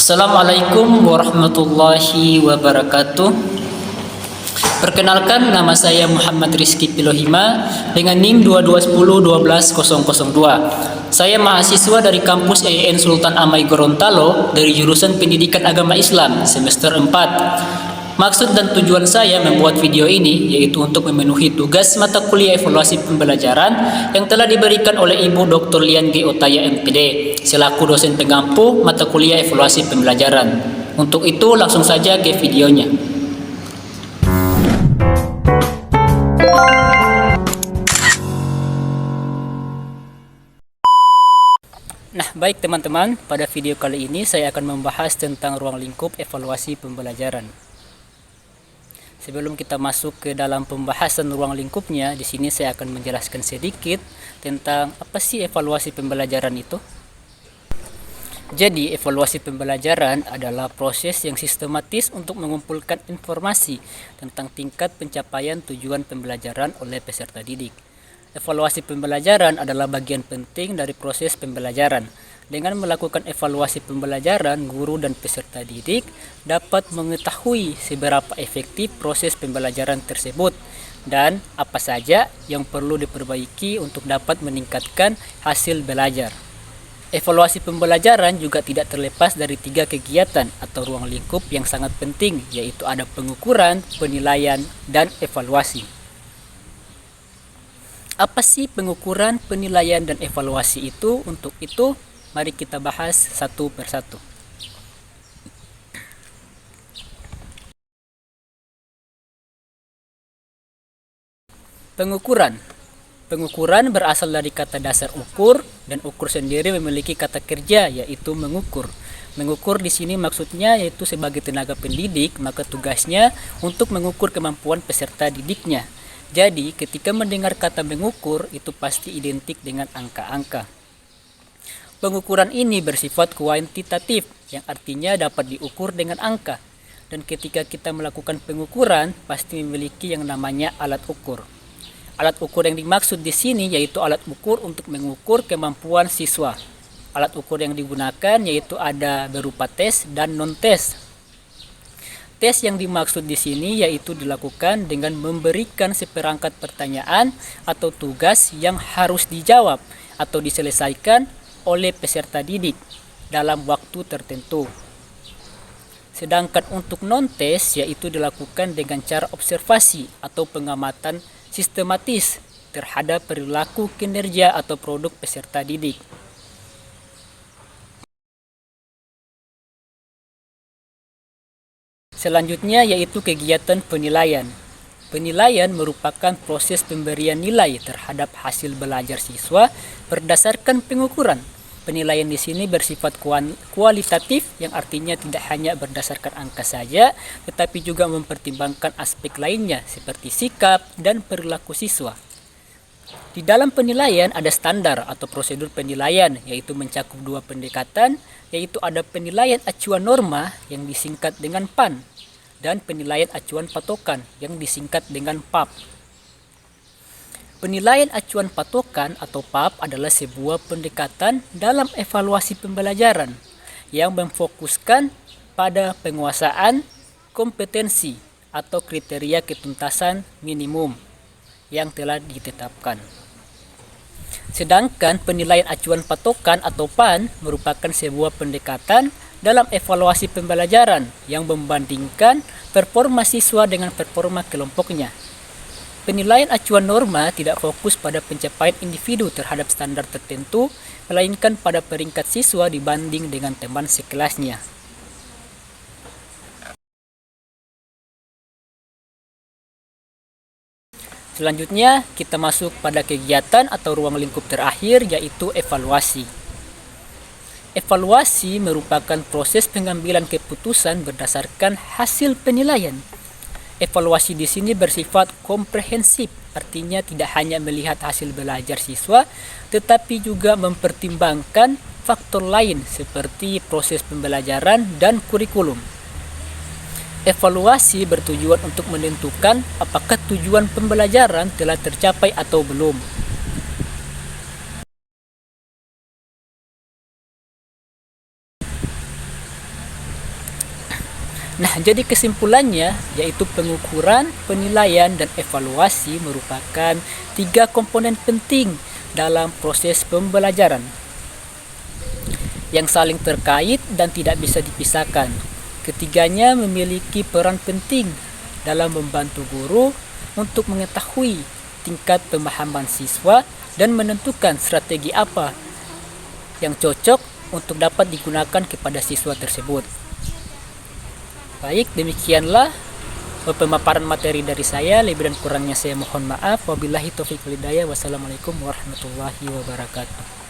Assalamualaikum warahmatullahi wabarakatuh. Perkenalkan, nama saya Muhammad Rizky Pilohima dengan NIM 2210 12002. Saya mahasiswa dari kampus EIN Sultan Amai Gorontalo dari jurusan Pendidikan Agama Islam semester 4. Maksud dan tujuan saya membuat video ini yaitu untuk memenuhi tugas mata kuliah evaluasi pembelajaran yang telah diberikan oleh Ibu Dr. Lian G. Otaya MPD selaku dosen pengampu mata kuliah evaluasi pembelajaran. Untuk itu langsung saja ke videonya. Nah, baik teman-teman, pada video kali ini saya akan membahas tentang ruang lingkup evaluasi pembelajaran. Sebelum kita masuk ke dalam pembahasan ruang lingkupnya, di sini saya akan menjelaskan sedikit tentang apa sih evaluasi pembelajaran itu. Jadi, evaluasi pembelajaran adalah proses yang sistematis untuk mengumpulkan informasi tentang tingkat pencapaian tujuan pembelajaran oleh peserta didik. Evaluasi pembelajaran adalah bagian penting dari proses pembelajaran. Dengan melakukan evaluasi pembelajaran, guru dan peserta didik dapat mengetahui seberapa efektif proses pembelajaran tersebut dan apa saja yang perlu diperbaiki untuk dapat meningkatkan hasil belajar. Evaluasi pembelajaran juga tidak terlepas dari 3 kegiatan atau ruang lingkup yang sangat penting, yaitu ada pengukuran, penilaian, dan evaluasi. Apa sih pengukuran, penilaian, dan evaluasi itu? Untuk itu, mari kita bahas satu persatu. Pengukuran. Pengukuran berasal dari kata dasar ukur, dan ukur sendiri memiliki kata kerja yaitu mengukur. Mengukur di sini maksudnya yaitu sebagai tenaga pendidik, maka tugasnya untuk mengukur kemampuan peserta didiknya. Jadi, ketika mendengar kata mengukur, itu pasti identik dengan angka-angka. Pengukuran ini bersifat kuantitatif, yang artinya dapat diukur dengan angka. Dan ketika kita melakukan pengukuran, pasti memiliki yang namanya alat ukur. Alat ukur yang dimaksud di sini yaitu alat ukur untuk mengukur kemampuan siswa. Alat ukur yang digunakan yaitu ada berupa tes dan non-tes. Tes yang dimaksud di sini yaitu dilakukan dengan memberikan seperangkat pertanyaan atau tugas yang harus dijawab atau diselesaikan oleh peserta didik dalam waktu tertentu. Sedangkan untuk non-tes yaitu dilakukan dengan cara observasi atau pengamatan sistematis terhadap perilaku, kinerja atau produk peserta didik. Selanjutnya yaitu kegiatan penilaian. Penilaian merupakan proses pemberian nilai terhadap hasil belajar siswa berdasarkan pengukuran. Penilaian di sini bersifat kualitatif, yang artinya tidak hanya berdasarkan angka saja, tetapi juga mempertimbangkan aspek lainnya seperti sikap dan perilaku siswa. Di dalam penilaian ada standar atau prosedur penilaian, yaitu mencakup 2 pendekatan, yaitu ada penilaian acuan norma yang disingkat dengan PAN, dan penilaian acuan patokan yang disingkat dengan PAP. Penilaian acuan patokan atau PAP adalah sebuah pendekatan dalam evaluasi pembelajaran yang memfokuskan pada penguasaan kompetensi atau kriteria ketuntasan minimum yang telah ditetapkan. Sedangkan penilaian acuan patokan atau PAN merupakan sebuah pendekatan dalam evaluasi pembelajaran yang membandingkan performa siswa dengan performa kelompoknya. Penilaian acuan norma tidak fokus pada pencapaian individu terhadap standar tertentu, melainkan pada peringkat siswa dibanding dengan teman sekelasnya. Selanjutnya, kita masuk pada kegiatan atau ruang lingkup terakhir, yaitu evaluasi. Evaluasi merupakan proses pengambilan keputusan berdasarkan hasil penilaian. Evaluasi di sini bersifat komprehensif, artinya tidak hanya melihat hasil belajar siswa, tetapi juga mempertimbangkan faktor lain seperti proses pembelajaran dan kurikulum. Evaluasi bertujuan untuk menentukan apakah tujuan pembelajaran telah tercapai atau belum. Nah, jadi kesimpulannya yaitu pengukuran, penilaian, dan evaluasi merupakan 3 komponen penting dalam proses pembelajaran yang saling terkait dan tidak bisa dipisahkan. Ketiganya memiliki peran penting dalam membantu guru untuk mengetahui tingkat pemahaman siswa dan menentukan strategi apa yang cocok untuk dapat digunakan kepada siswa tersebut. Baik, demikianlah pemaparan materi dari saya. Lebih dan kurangnya saya mohon maaf. Wabillahi taufiq wal hidayah. Wassalamualaikum warahmatullahi wabarakatuh.